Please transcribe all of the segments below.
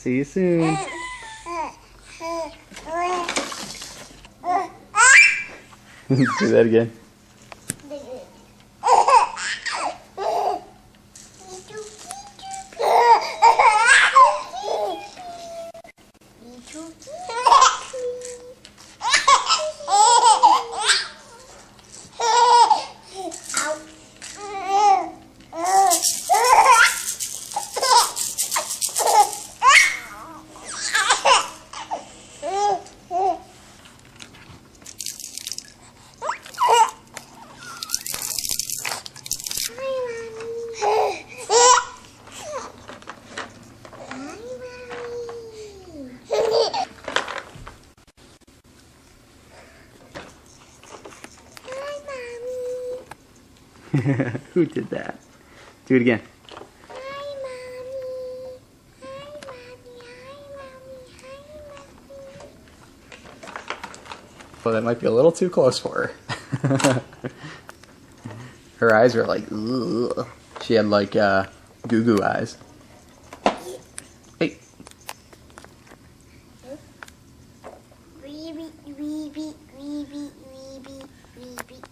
See you soon. Do that again. Who did that? Do it again. Hi, Mommy. Hi, Mommy. Hi, Mommy. Hi, Mommy. Well, that might be a little too close for her. Her eyes were like, ugh. She had like goo-goo eyes. Hey. Weeby, weeby, weeby, weeby, weeby.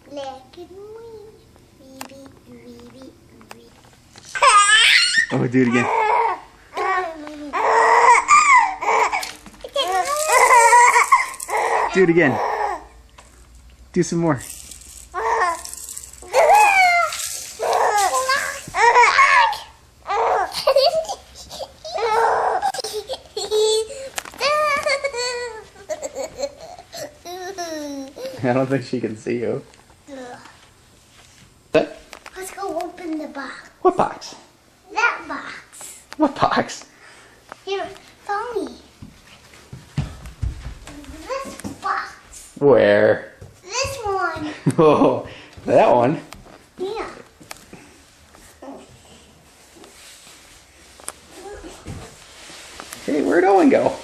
Black and white. Weeby, weeby, weeby. Oh, do it again. Do it again. Do some more. I don't think she can see you. Let's go open the box. What box? That box. What box? Here, follow me. This box. Where? This one. Oh, that one. Yeah. Hey, where'd Owen go?